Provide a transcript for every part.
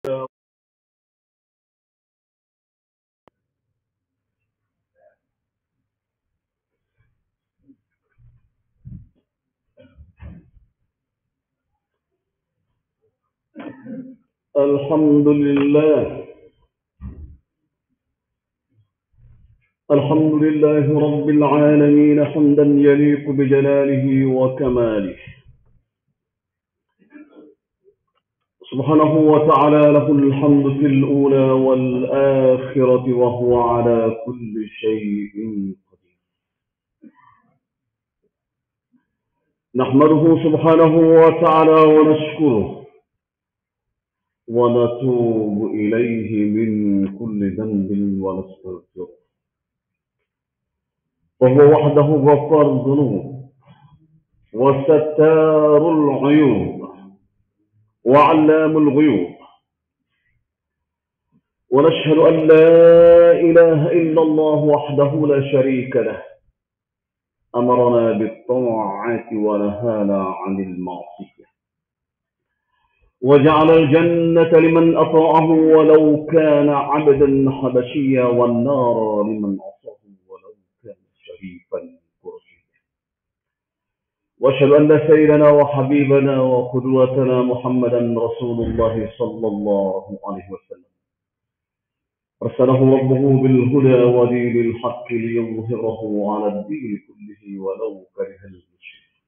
الحمد لله. الحمد لله رب العالمين حمدا يليق بجلاله وكماله، سبحانه وتعالى له الحمد في الأولى والآخرة، وهو على كل شيء قدير. نحمده سبحانه وتعالى ونشكره ونتوب إليه من كل ذنب ونستغفره، وهو وحده غفار الذنوب وستار العيوب وعلام الغيوب. ونشهد أن لا إله إلا الله وحده لا شريك له، أمرنا بالطاعة ونهانا عن المعصية، وجعل الجنة لمن أطاعه ولو كان عبدا حبشيا، والنار لمن عصاه ولو كان شريفا قرشيا. وأشهد أن سيدنا وحبيبنا وقدوتنا محمدا رسول الله صلى الله عليه وسلم، أرسله ربه بالهدى ودين الحق ليظهره على الدين كله ولو كره المشركون.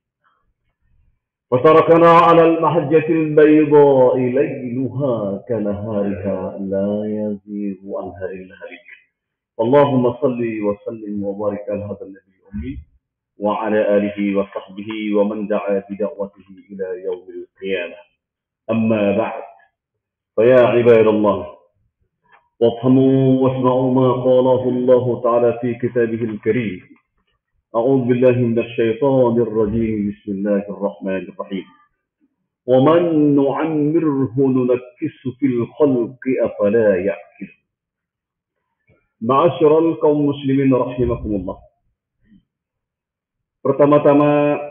وتركنا على المحجة البيضاء ليلها كنهارها لا يزيغ عنها إلا هالك. اللهم صل وسلم وبارك على هذا النبي الأمي وعلى آله وصحبه ومن دعا بدعوته إلى يوم القيامة. أما بعد، فيا عباد الله، وافهموا واسمعوا ما قاله الله تعالى في كتابه الكريم. أعوذ بالله من الشيطان الرجيم. بسم الله الرحمن الرحيم. ومن نعمره ننكس في الخلق أفلا يعقل. معاشر kaum muslimin rahimakumullah. Pertama-tama,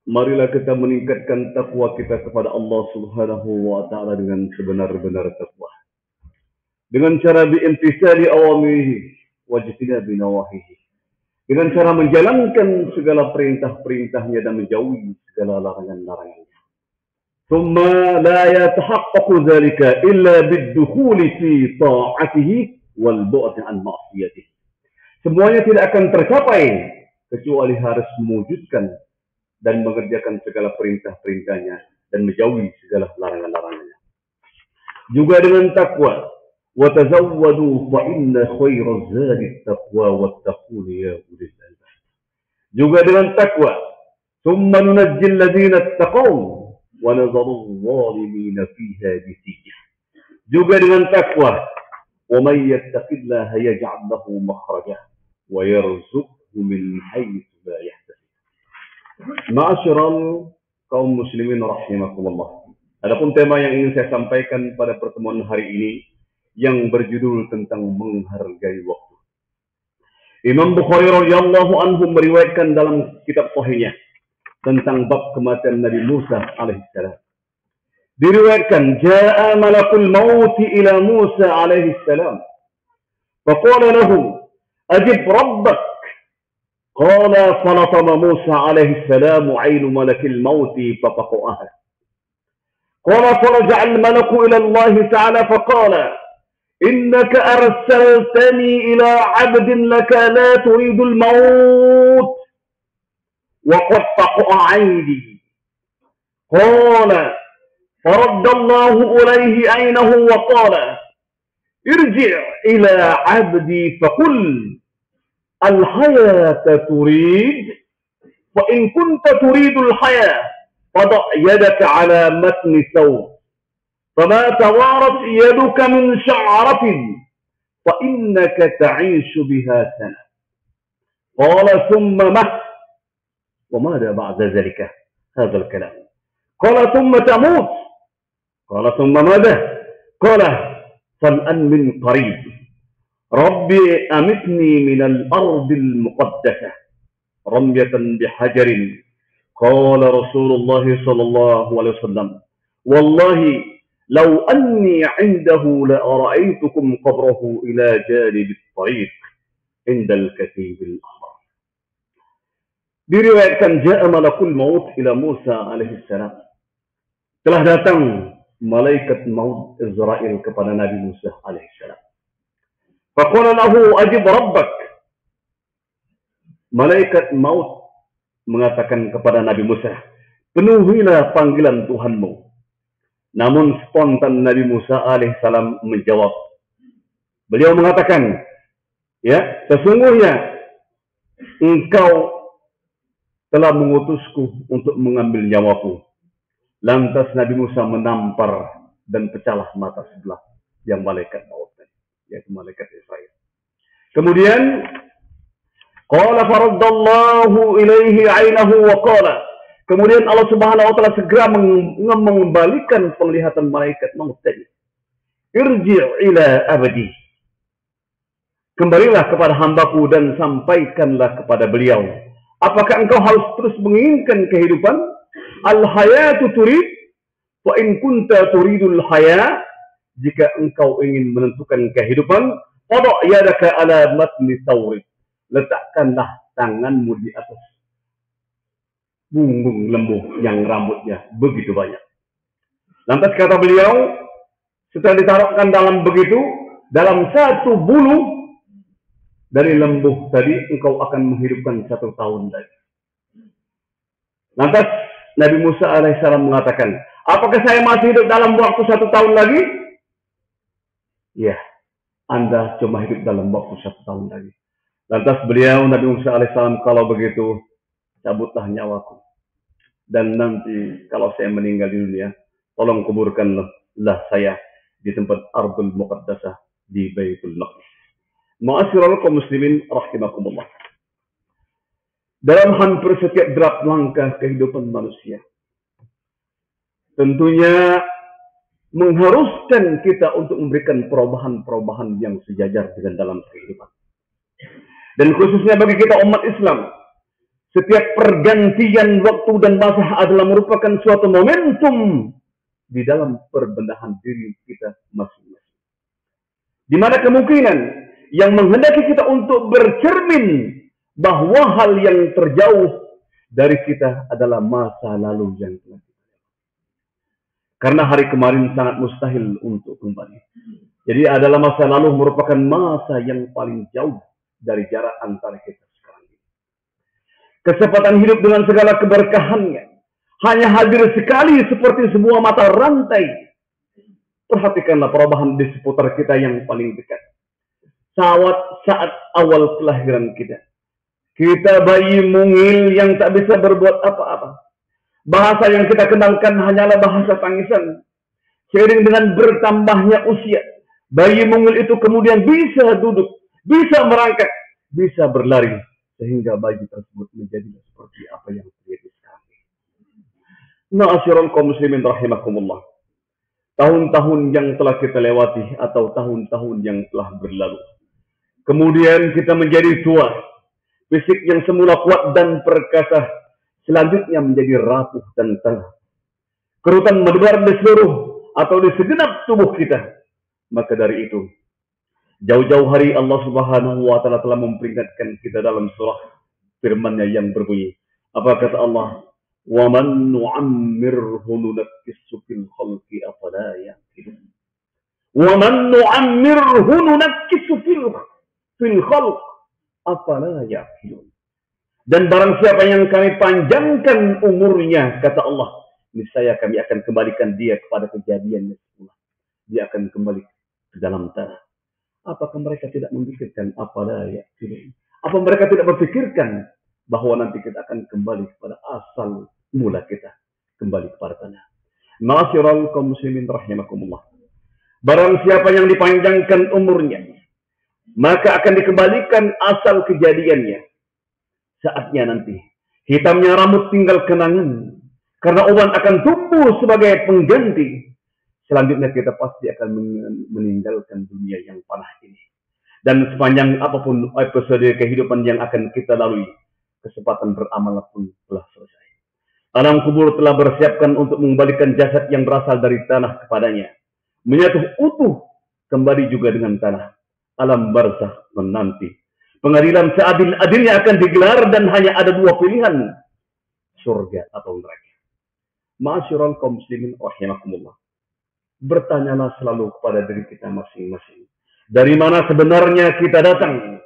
marilah kita meningkatkan takwa kita kepada Allah Subhanahu wa taala dengan sebenar-benar takwa, dengan cara biimtisali awamirihi wajtinabi nawahihi, dengan cara menjalankan segala perintah-perintahnya dan menjauhi segala larangan-larangannya. Thumma la yatahaqqaqu dhalika illa bid-dukhuli fi ta'atihi wal bu'd an ma'siyatihi. Semuanya tidak akan tercapai kecuali harus mewujudkan dan mengerjakan segala perintah-perintahnya dan menjauhi segala larangan-larangannya. Juga dengan takwa. وَتَزَوَّدُوا فَإِنَّ خَيْرَ الزَّادِ التَّقْوَى وَاتَّقُونِ يَا أُولِي الْأَلْبَابِ. Juga dengan takwa. ثُمَّ نُنَجِّي الَّذِينَ اتَّقَوْا وَنَذَرُ الظَّالِمِينَ فِيهَا جِثِيًّا. Juga dengan takwa. وَمَن يَتَّقِ اللَّهَ يَجْعَل لَّهُ مَخْرَجًا وَيَرْزُقْهُ مِنْ حَيْثُ لَا يَحْتَسِبُ. Ma'asyiral kaum muslimin rahimakumullah. Adapun tema yang ingin saya sampaikan pada pertemuan hari ini yang berjudul tentang menghargai waktu. Imam Bukhari radhiyallahu anhu meriwayatkan dalam kitab sahihnya tentang bab kematian Nabi Musa alaihissalam. Diriwayatkan, jaa malakul maut ila Musa alaihissalam faqala lahu ajib rabbak. Qala falatama Musa alaihissalam aynu malakil maut faqaqaha. Qala faraja'a al-malaku ila Allah ta'ala faqala إنك أرسلتني إلى عبد لك لا تريد الموت وقد فقع عيني. قال فرد الله إليه عينه وقال ارجع إلى عبدي فقل الحياة تريد، فإن كنت تريد الحياة فضع يدك على متن ثوب، فما توارت يدك من شعرة فإنك تعيش بها سنة. قال ثم ما؟ وماذا بعد ذلك؟ هذا الكلام. قال ثم تموت. قال ثم ماذا؟ قال فالآن من قريب ربي أمتني من الأرض المقدسة رمية بحجر. قال رسول الله صلى الله عليه وسلم والله "Lau anni 'indahu la ara'aitukum qabrahu ila janibit tariq 'inda al-katibil ahmar." Diriwayatkan ja'a malakul maut ila Musa alaihi salam. Telah datang malaikat maut Israel kepada Nabi Musa alaihi salam. Faqala lahu ajib rabbak. Malaikat maut mengatakan kepada Nabi Musa, penuhilah panggilan Tuhanmu. Namun spontan Nabi Musa alaihissalam menjawab. Beliau mengatakan, ya, sesungguhnya engkau telah mengutusku untuk mengambil nyawaku. Lantas Nabi Musa menampar dan pecahlah mata sebelah yang malaikat maut tadi, yaitu malaikat Israel. Kemudian qala faraddallahu ilaihi 'ainahu wa qala. Kemudian Allah Subhanahu wa taala segera mengembalikan penglihatan malaikat maut tadi. Irji' ila abdi. Kembalilah kepada hambaku dan sampaikanlah kepada beliau. Apakah engkau harus terus menginginkan kehidupan? Al-hayatu turid. Wa in kunta turidul haya. Jika engkau ingin menentukan kehidupan, qada' yadaka ala matni tawrid. Letakkanlah tanganmu di atas punggung lembu yang rambutnya begitu banyak. Lantas kata beliau, setelah ditaruhkan dalam satu bulu dari lembu tadi, engkau akan menghidupkan 1 tahun lagi. Lantas Nabi Musa alaihissalam mengatakan, apakah saya masih hidup dalam waktu 1 tahun lagi? Ya, Anda cuma hidup dalam waktu 1 tahun lagi. Lantas beliau, Nabi Musa alaihissalam, kalau begitu, cabutlah nyawaku. Dan nanti kalau saya meninggal di dunia, tolong kuburkanlah saya di tempat Ardul Muqaddasah di Baitul Maqdis. Ma'asyiral kaum muslimin rahimakumullah. Dalam hampir setiap derap langkah kehidupan manusia, tentunya mengharuskan kita untuk memberikan perubahan-perubahan yang sejajar dengan dalam kehidupan. Dan khususnya bagi kita umat Islam, setiap pergantian waktu dan masa adalah merupakan suatu momentum di dalam perbendahan diri kita masing-masing. Di mana kemungkinan yang menghendaki kita untuk bercermin bahwa hal yang terjauh dari kita adalah masa lalu yang telah kita lewati. Karena hari kemarin sangat mustahil untuk kembali. Jadi adalah masa lalu merupakan masa yang paling jauh dari jarak antara kita sekarang ini. Kesempatan hidup dengan segala keberkahannya hanya hadir sekali seperti sebuah mata rantai. Perhatikanlah perubahan di seputar kita yang paling dekat. Saat awal kelahiran kita. Kita bayi mungil yang tak bisa berbuat apa-apa. Bahasa yang kita kenalkan hanyalah bahasa tangisan. Seiring dengan bertambahnya usia, bayi mungil itu kemudian bisa duduk, bisa merangkak, bisa berlari. Sehingga bayi tersebut menjadi seperti apa yang terjadi sekarang. Ma'asyiral kaum muslimin rahimakumullah. Tahun-tahun yang telah kita lewati atau tahun-tahun yang telah berlalu. Kemudian kita menjadi tua. Fisik yang semula kuat dan perkasa selanjutnya menjadi rapuh dan tanah. Kerutan mendebar di seluruh atau di segenap tubuh kita. Maka dari itu, jauh-jauh hari Allah Subhanahu wa taala telah memperingatkan kita dalam surah firman-Nya yang berbunyi. Apa kata Allah? "Wa man nu'ammirhu nunakkishu fil khalqi afala ya'qilun." Wa man nu'ammirhu nunakkishu fil khalq afala ya'qilun. Dan barang siapa yang kami panjangkan umurnya, kata Allah, niscaya kami akan kembalikan dia kepada kejadiannya semula. Dia akan kembali ke dalam tanah. Apakah mereka tidak memikirkan afala ya'qilun? Apa mereka tidak berpikirkan bahwa nanti kita akan kembali kepada asal mula kita, kembali kepada tanah? Ma'asyiral kaum muslimin rahimakumullah. Barang siapa yang dipanjangkan umurnya, maka akan dikembalikan asal kejadiannya. Saatnya nanti, hitamnya rambut tinggal kenangan. Karena uban akan tumbuh sebagai pengganti. Selanjutnya kita pasti akan meninggalkan dunia yang panah ini. Dan sepanjang apapun episode kehidupan yang akan kita lalui, kesempatan beramal pun telah selesai. Alam kubur telah bersiapkan untuk mengembalikan jasad yang berasal dari tanah kepadanya. Menyatu utuh kembali juga dengan tanah. Alam barzakh menanti. Pengadilan seadil-adilnya akan digelar dan hanya ada dua pilihan. Surga atau neraka. Ma'asyiral kaum muslimin rahimakumullah. Bertanyalah selalu kepada diri kita masing-masing. Dari mana sebenarnya kita datang?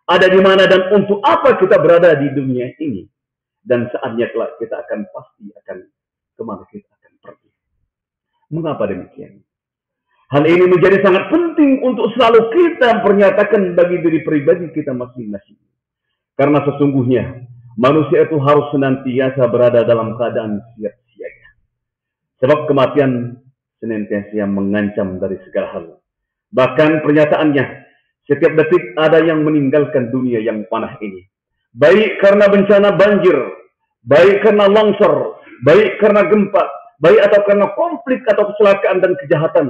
Ada di mana dan untuk apa kita berada di dunia ini? Dan saatnya kelak kita pasti akan kemana kita akan pergi. Mengapa demikian? Hal ini menjadi sangat penting untuk selalu kita pernyatakan bagi diri pribadi kita masing-masing. Karena sesungguhnya manusia itu harus senantiasa berada dalam keadaan siap siaga. Sebab kematian senantiasa mengancam dari segala hal. Bahkan pernyataannya, setiap detik ada yang meninggalkan dunia yang panah ini. Baik karena bencana banjir, baik karena longsor, baik karena gempa, baik atau karena konflik atau kecelakaan dan kejahatan.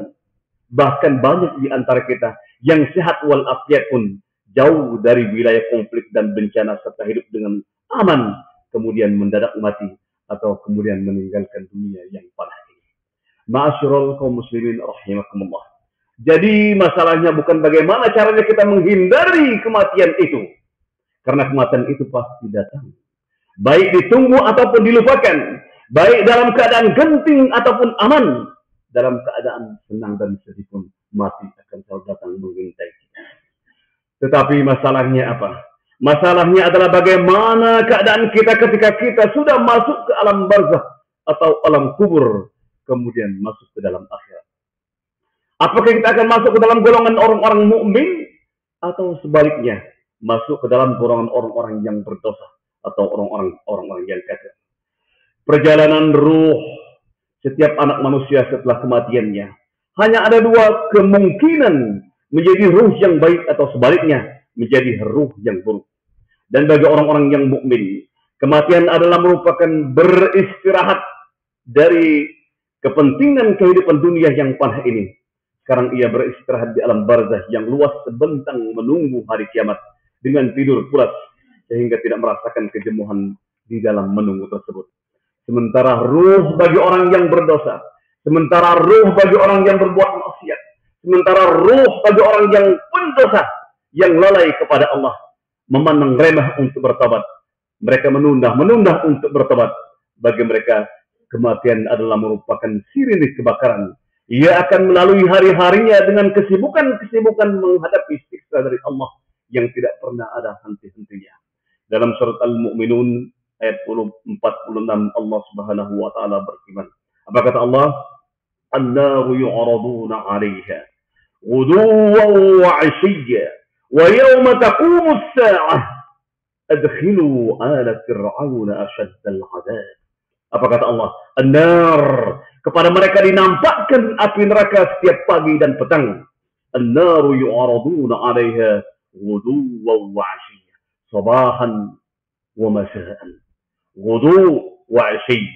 Bahkan banyak di antara kita yang sehat walafiat pun jauh dari wilayah konflik dan bencana serta hidup dengan aman, kemudian mendadak mati atau kemudian meninggalkan dunia yang panah ini. Ma'asyiral kaum muslimin rahimakumullah. Jadi masalahnya bukan bagaimana caranya kita menghindari kematian itu. Karena kematian itu pasti datang. Baik ditunggu ataupun dilupakan. Baik dalam keadaan genting ataupun aman. Dalam keadaan senang dan sedih pun mati akan selalu datang mengintai kita. Tetapi masalahnya apa? Masalahnya adalah bagaimana keadaan kita ketika kita sudah masuk ke alam barzakh atau alam kubur. Kemudian masuk ke dalam akhirat. Apakah kita akan masuk ke dalam golongan orang-orang mukmin atau sebaliknya masuk ke dalam golongan orang-orang yang berdosa atau orang-orang yang kafir? Perjalanan ruh setiap anak manusia setelah kematiannya hanya ada dua kemungkinan, menjadi ruh yang baik atau sebaliknya menjadi ruh yang buruk. Dan bagi orang-orang yang mukmin, kematian adalah merupakan beristirahat dari kepentingan kehidupan dunia yang panah ini. Sekarang ia beristirahat di alam barzakh yang luas sebentang menunggu hari kiamat dengan tidur pulas sehingga tidak merasakan kejenuhan di dalam menunggu tersebut. Sementara ruh bagi orang yang berdosa, sementara ruh bagi orang yang berbuat maksiat, sementara ruh bagi orang yang pendosa, yang lalai kepada Allah, memandang remeh untuk bertobat. Mereka menunda untuk bertobat. Bagi mereka, kematian adalah merupakan sirine kebakaran. Ia akan melalui hari-harinya dengan kesibukan-kesibukan menghadapi siksa dari Allah yang tidak pernah ada henti-hentinya. Dalam surat Al-Mu'minun ayat 46 Allah Subhanahu wa taala berfirman. Apa kata Allah? An-naru yu'raduna 'alaiha ghuduwan wa 'ashiyya wa yawma taqumu as-sa'ah adkhilu ala fir'auna ashaddal 'adzab. Apa kata Allah? An-nar, kepada mereka dinampakkan api neraka setiap pagi dan petang. An-naru yu'raduna 'alaiha ghuduwan wa 'ashiyya, sabahan wa masa'an. Ghudu wa 'ashiyya,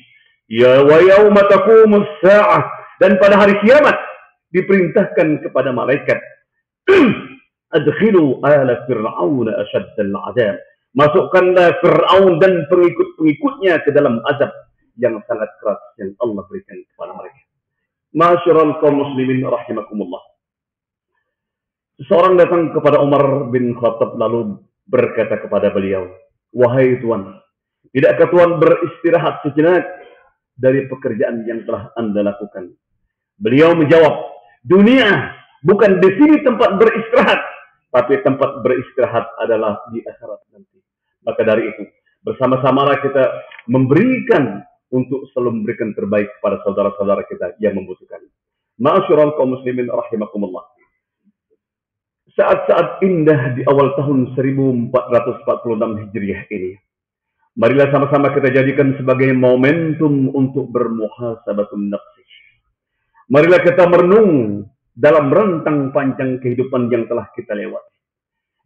ya wa yauma taqumu as-sa'ah, dan pada hari kiamat diperintahkan kepada malaikat adkhilu ala fir'auna ashaddal 'adzab, masukkanlah Fir'aun dan pengikut-pengikutnya ke dalam azab yang sangat keras yang Allah berikan kepada mereka. Ma'asyiral kaum muslimin rahimakumullah. Seseorang datang kepada Umar bin Khattab lalu berkata kepada beliau, "Wahai Tuan, tidakkah Tuan beristirahat sejenak dari pekerjaan yang telah Anda lakukan?" Beliau menjawab, "Dunia bukan di sini tempat beristirahat, tapi tempat beristirahat adalah di akhirat nanti." Maka dari itu, bersama-samalah kita memberikan untuk selalu memberikan terbaik kepada saudara-saudara kita yang membutuhkan. Ma'asyiral kaum muslimin rahimakumullah. Saat-saat indah di awal tahun 1446 Hijriah ini, marilah sama-sama kita jadikan sebagai momentum untuk bermuhasabatun nafsi. Marilah kita merenung dalam rentang panjang kehidupan yang telah kita lewati.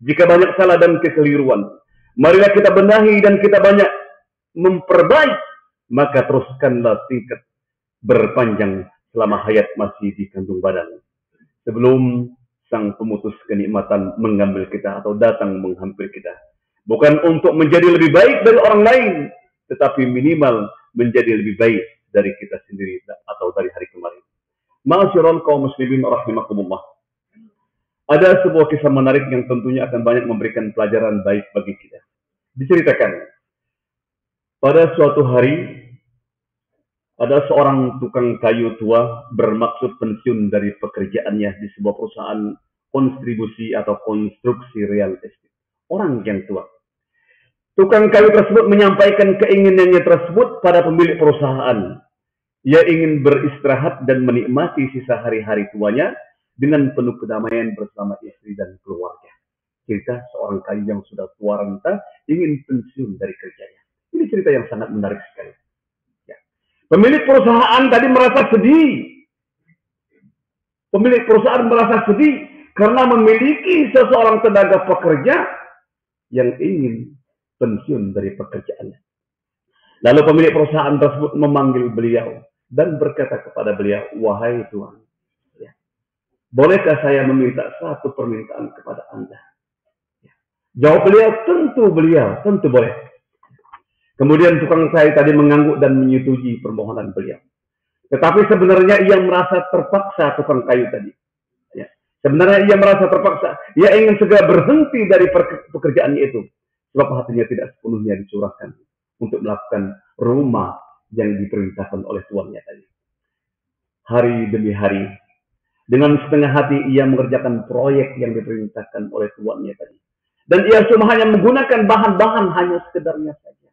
Jika banyak salah dan kekeliruan, marilah kita benahi dan kita banyak memperbaiki. Maka teruskanlah tingkat berpanjang selama hayat masih di kandung badan. Sebelum sang pemutus kenikmatan mengambil kita atau datang menghampiri kita. Bukan untuk menjadi lebih baik dari orang lain, tetapi minimal menjadi lebih baik dari kita sendiri atau dari hari kemarin. Ma'asyiral kaum muslimin rahimakumullah. Ada sebuah kisah menarik yang tentunya akan banyak memberikan pelajaran baik bagi kita. Diceritakan, pada suatu hari ada seorang tukang kayu tua bermaksud pensiun dari pekerjaannya di sebuah perusahaan konstribusi atau konstruksi real estate. Orang yang tua. Tukang kayu tersebut menyampaikan keinginannya tersebut pada pemilik perusahaan. Ia ingin beristirahat dan menikmati sisa hari-hari tuanya dengan penuh kedamaian bersama istri dan keluarga. Cerita seorang kayu yang sudah tua renta ingin pensiun dari kerjanya. Ini cerita yang sangat menarik sekali. Ya. Pemilik perusahaan tadi merasa sedih. Pemilik perusahaan merasa sedih karena memiliki seseorang tenaga pekerja yang ingin pensiun dari pekerjaannya. Lalu pemilik perusahaan tersebut memanggil beliau dan berkata kepada beliau, "Wahai Tuan, ya, bolehkah saya meminta satu permintaan kepada Anda?" Ya. Jawab beliau, tentu boleh. Kemudian tukang kayu tadi mengangguk dan menyetujui permohonan beliau. Tetapi sebenarnya ia merasa terpaksa tukang kayu tadi. Ya. Sebenarnya ia merasa terpaksa. Ia ingin segera berhenti dari pekerjaannya itu. Sebab hatinya tidak sepenuhnya dicurahkan untuk melakukan rumah yang diperintahkan oleh tuannya tadi. Hari demi hari, dengan setengah hati ia mengerjakan proyek yang diperintahkan oleh tuannya tadi. Dan ia cuma hanya menggunakan bahan-bahan hanya sekedarnya saja.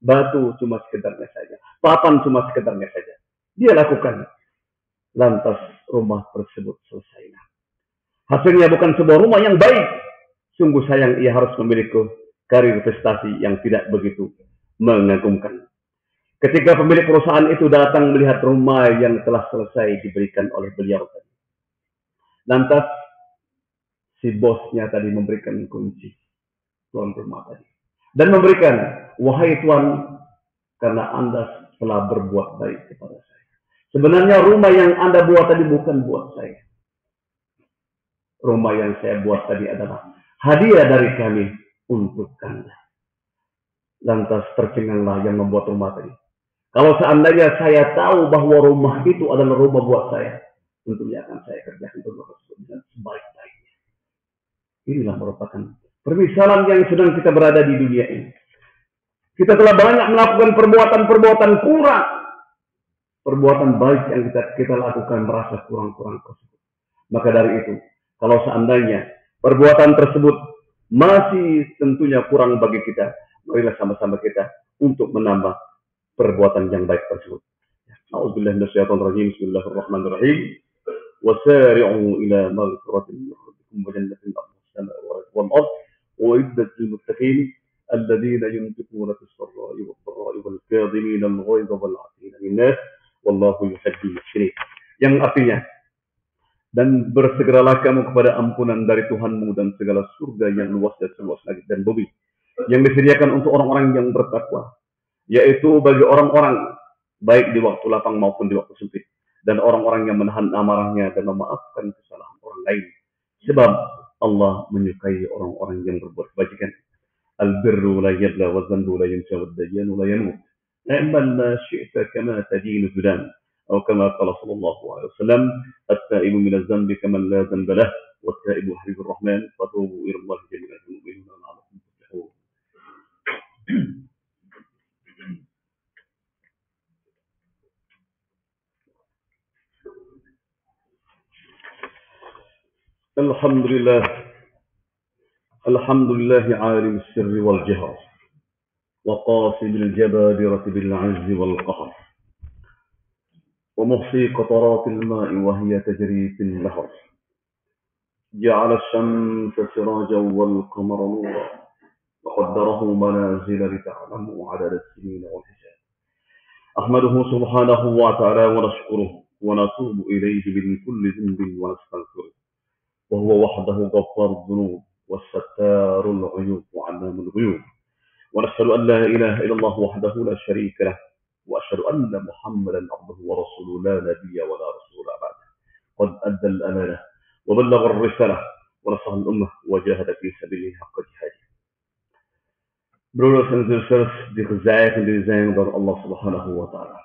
Batu cuma sekedarnya saja. Papan cuma sekedarnya saja. Dia lakukan. Lantas rumah tersebut selesai. Hasilnya bukan sebuah rumah yang baik. Sungguh sayang ia harus memiliki karir prestasi yang tidak begitu mengagumkan. Ketika pemilik perusahaan itu datang melihat rumah yang telah selesai diberikan oleh beliau tadi. Lantas si bosnya tadi memberikan kunci tuan rumah tadi. Dan memberikan, "Wahai tuan, karena Anda telah berbuat baik kepada saya. Sebenarnya rumah yang Anda buat tadi bukan buat saya. Rumah yang saya buat tadi adalah hadiah dari kami untuk Anda." Lantas tercenganglah yang membuat rumah tadi. Kalau seandainya saya tahu bahwa rumah itu adalah rumah buat saya, tentunya akan saya kerjakan rumah tersebut dengan sebaik-baiknya. Inilah merupakan permisalan yang sedang kita berada di dunia ini. Kita telah banyak melakukan perbuatan-perbuatan kurang. Perbuatan baik yang kita lakukan merasa kurang-kurang tersebut. Maka dari itu, kalau seandainya perbuatan tersebut masih tentunya kurang bagi kita, marilah sama-sama kita untuk menambah perbuatan yang baik tersebut. A'udzubillahi minasyaitonir rajim. Bismillahirrahmanirrahim. Wasari'u ila maghfiratin min rabbikum wa jannatin 'arduha as-samawati wal ardh u'iddat lil muttaqin alladziina yunfiquna fis sarra'i wad dharra'i wal kadhimina al ghaidha wal 'afina 'anil nas wallahu yuhibbul muhsinin. Yang artinya, dan bersegeralah kamu kepada ampunan dari Tuhanmu dan segala surga yang luas dan seluas langit dan bumi yang disediakan untuk orang-orang yang bertakwa, yaitu bagi orang-orang baik di waktu lapang maupun di waktu sempit, dan orang-orang yang menahan amarahnya dan memaafkan kesalahan orang lain, sebab Allah menyukai orang-orang yang berbuat kebajikan. Al-birru la yabla wa dhanbu la yunsa wa dayyanu la yamut. I'mal ma syi'ta kama tadinu tudan. أو كما قال صلى الله عليه وسلم التائب من الذنب كمن لا ذنب له والتائب حبيب الرحمن فتوبوا إلى الله جميعا المؤمنون لعلكم تفلحون. الحمد لله عالم السر والجهر وقاسم الجبابرة بالعز والقهر ومحصي قطرات الماء وهي تجري في النهر جعل الشمس سراجا والقمر نورا وقدره منازل لتعلموا عدد السنين والحساب. أحمده سبحانه وتعالى ونشكره ونتوب إليه من كل ذنب ونستغفره وهو وحده غفار الذنوب والستار العيوب وعلام الغيوب. ونشهد أن لا إله إلا الله وحده لا شريك له وأشهد أن محمدا عبده ورسوله لا نبي ولا رسول بعده. قد أدى الأمانة وبلغ الرسالة ونصح الأمة وجاهد في سبيله حق جهاده. Broeders en zusters, die gezegend zijn door Allah subhanahu wa ta'ala.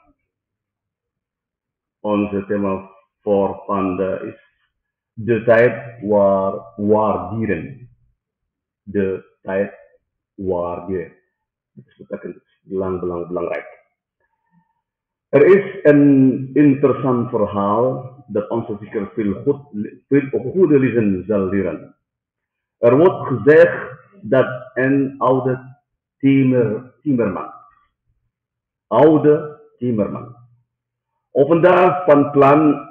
Onze thema voor vandaag is de tijd waar dieren. De tijd waar dieren. Dat betekent belangrijk. Er is een interessant verhaal dat onze zeker veel goede lessen zal leren. Er wordt gezegd dat een oude timmerman, op een dag van plan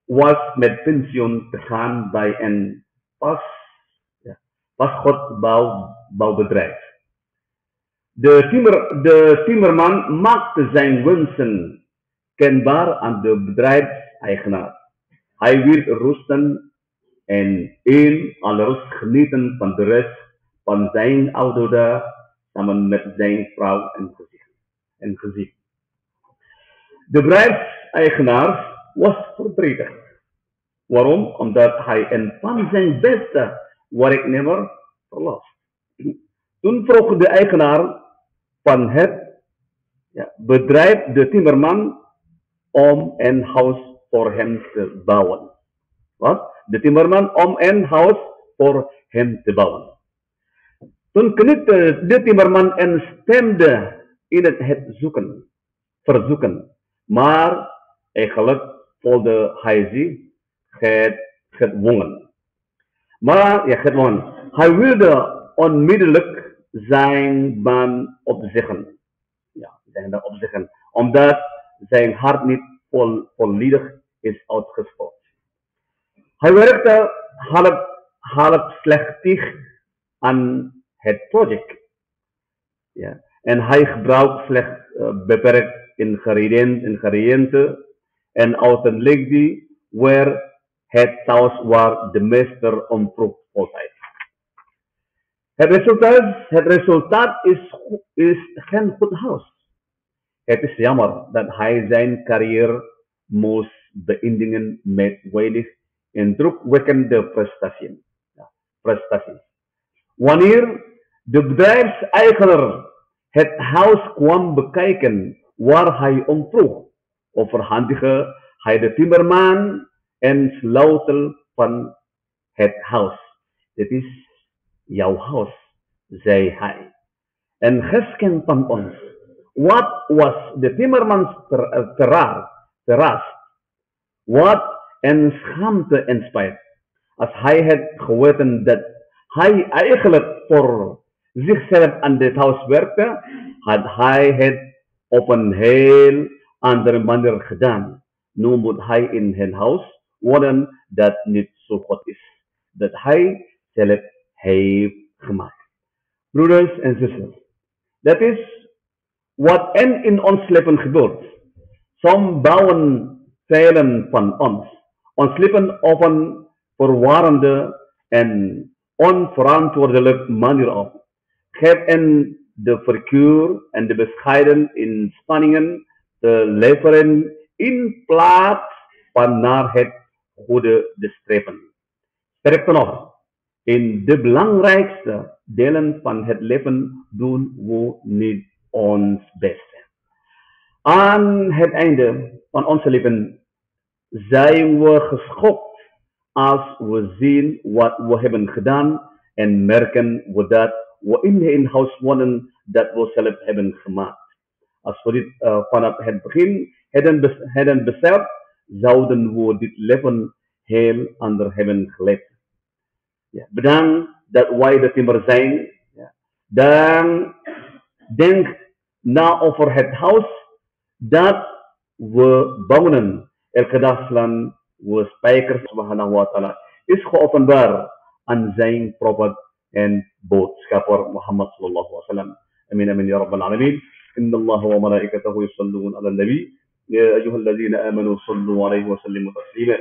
was met pensioen te gaan bij een vastgoedbouwbedrijf. De timmerman maakte zijn wensen kenbaar aan de bedrijfseigenaar. Hij wil rusten en in alle rust genieten van de rest van zijn oude dagen samen met zijn vrouw en gezin. De bedrijfseigenaar was verdrietig. Waarom? Omdat hij een van zijn beste werknemer verloor. Toen vroeg de eigenaar van het bedrijf de timmerman om een huis voor hem te bouwen. Wat? De timmerman om een huis voor hem te bouwen. Toen knikte de timmerman en stemde in het verzoeken. Maar eigenlijk voelde hij zich gedwongen. Hij wilde onmiddellijk zijn baan opzeggen. Omdat zijn hart niet volledig is uitgesproken. Hij werkte halfslachtig aan het project. Ja. En hij gebruikt slechts beperkt ingrediënten en uitlegde waar het saus waar de meester om vroeg altijd. Het resultaat is geen goed huis. Het is jammer dat hij zijn carrière moest beëindigen met weinig indrukwekkende prestaties. Wanneer de bedrijfseigenaar het huis kwam bekijken waar hij om vroeg, overhandigde hij de timmerman een sleutel van het huis. Dit is jouw huis, zei hij. Een geschenk van ons. Wat was de timmermans verrast? Wat een schaamte en spijt. Als hij had geweten dat hij eigenlijk voor zichzelf aan dit huis werkte, had hij het op een heel andere manier gedaan. Nu moet hij in een huis wonen dat niet zo goed is. Dat hij zelf heeft gemaakt. Broeders en zusters, dat is wat in ons leven gebeurt. Soms bouwen velen van ons leven op een verwarrende en onverantwoordelijke manier op. Geef in de verkuur en de bescheiden inspanningen te leveren in plaats van naar het goede te streven. Sterker nog, in de belangrijkste delen van het leven doen we niet ons best. Aan het einde van ons leven zijn we geschokt als we zien wat we hebben gedaan en merken we dat we in een huis wonen dat we zelf hebben gemaakt. Als we dit vanaf het begin hadden beseft, zouden we dit leven heel anders hebben geleefd. Ja, bedankt dat wij de timmer zijn. Ja. Dan denk na over het huis dat we bouwen. Elke dag slaan we spijkers, subhanahu wa ta'ala, is geopenbaar aan zijn profet en boodschapper Muhammad sallallahu alaihi wasallam. Amin amin ya rabbal alamin. Inna Allah wa malaikatahu yusallun ala nabi. Ya ayyuhalladzina amanu sallu alaihi wa sallimu taslima.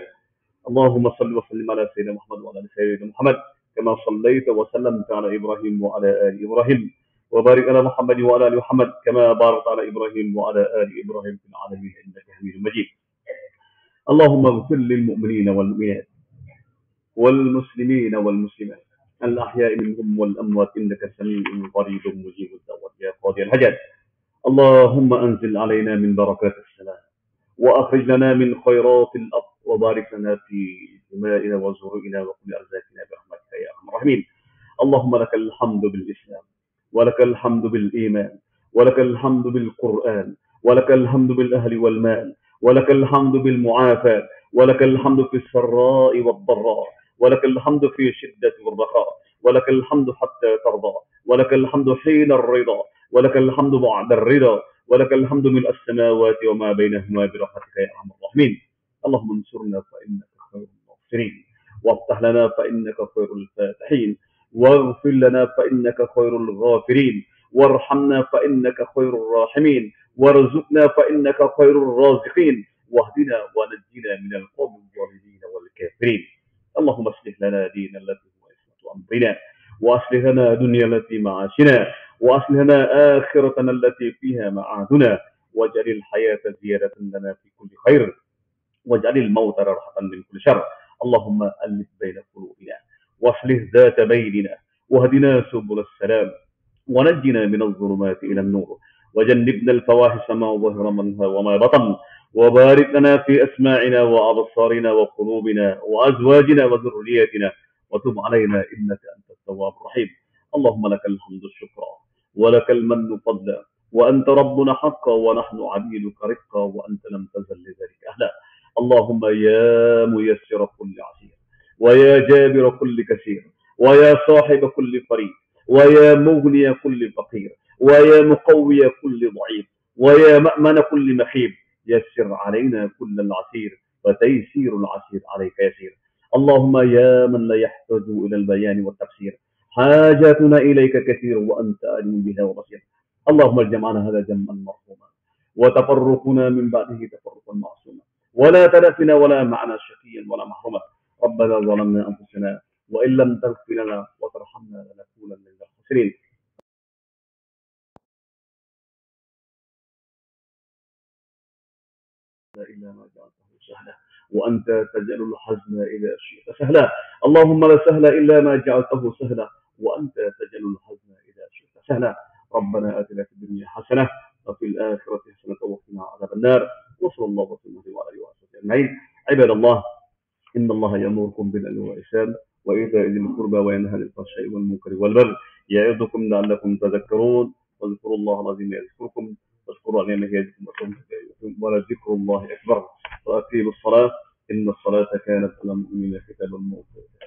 اللهم صل وسلم على سيدنا محمد وعلى ال سيدنا محمد كما صليت وسلمت على ابراهيم وعلى ال ابراهيم وبارك على محمد وعلى ال محمد كما باركت على ابراهيم وعلى ال ابراهيم في العالمين انك حميد مجيد. اللهم اغفر للمؤمنين والمؤمنات والمسلمين والمسلمات الأحياء منهم والأموات إنك سميع قريب مجيب الدعوات يا قاضي الحاجات. اللهم أنزل علينا من بركات السماء، وأخرج لنا من خيرات الأرض، وبارك لنا في دمائنا وزروعنا وكل أرزاقنا برحمتك يا أرحم الراحمين. اللهم لك الحمد بالإسلام، ولك الحمد بالإيمان، ولك الحمد بالقرآن، ولك الحمد بالأهل والمال، ولك الحمد بالمعافاة، ولك الحمد في السراء والضراء، ولك الحمد في الشدة والرخاء، ولك الحمد حتى ترضى، ولك الحمد حين الرضا، ولك الحمد بعد الرضا، ولك الحمد ملء السماوات وما بينهما برحمتك يا أرحم الراحمين. اللهم انصرنا فإنك خير الناصرين، وافتح لنا فإنك خير الفاتحين، واغفر لنا فإنك خير الغافرين، وارحمنا فإنك خير الراحمين، وارزقنا فإنك خير الرازقين، واهدنا ونجنا من القوم الظالمين والكافرين. اللهم اصلح لنا دينا التي هو عصمة أمرنا، وأصلح لنا دنيا التي معاشنا، وأصلح لنا آخرتنا التي فيها معادنا، واجعل الحياة زيادة لنا في كل خير، واجعل الموت راحة من كل شر. اللهم ألف بين قلوبنا، واصلح ذات بيننا، واهدنا سبل السلام، ونجنا من الظلمات إلى النور، وجنبنا الفواحش ما ظهر منها وما بطن، وبارك لنا في أسماعنا وأبصارنا وقلوبنا وأزواجنا وذرياتنا، وتب علينا إنك أنت التواب الرحيم. اللهم لك الحمد شكرا، ولك المن فضلا، وأنت ربنا حقا، ونحن عبيدك رقا، وأنت لم تزل لذلك أهلا. اللهم يا ميسر كل عسير، ويا جابر كل كثير، ويا صاحب كل فريق، ويا مغني كل فقير، ويا مقوي كل ضعيف، ويا مأمن كل مخيب، يسر علينا كل العسير، فتيسير العسير عليك يسير. اللهم يا من لا يحتاج إلى البيان والتفسير، حاجاتنا إليك كثير، وأنت أعلم بها وبصير. اللهم اجمعنا هذا جمعا مرحوما، وتفرقنا من بعده تفرقا معصوما، ولا تدفنا ولا معنا شقيا ولا محروما. ربنا ظلمنا أنفسنا، وإن لم تغفر لنا وترحمنا لنكونن من الخاسرين. إلا ما جعلته سهلا، وأنت تجعل الحزن إذا شئت سهلا. اللهم لا سهل إلا ما جعلته سهلا، وأنت تجعل الحزن إذا شئت سهلا. ربنا آتنا في الدنيا حسنة، وفي الآخرة حسنة، وقنا عذاب النار. وصلى الله وسلم على آله وصحبه أجمعين. عباد الله، إن الله يأمركم بالعدل والإحسان، وإيتاء ذي القربى، وينهى عن الفحشاء والمنكر والبغي، يعظكم لعلكم تذكرون. واذكروا الله العظيم يذكركم، واشكروا على نعمه يزدكم، ولذكر الله أكبر. وأقيموا الصلاة، إن الصلاة كانت على المؤمنين كتابا موقوتا.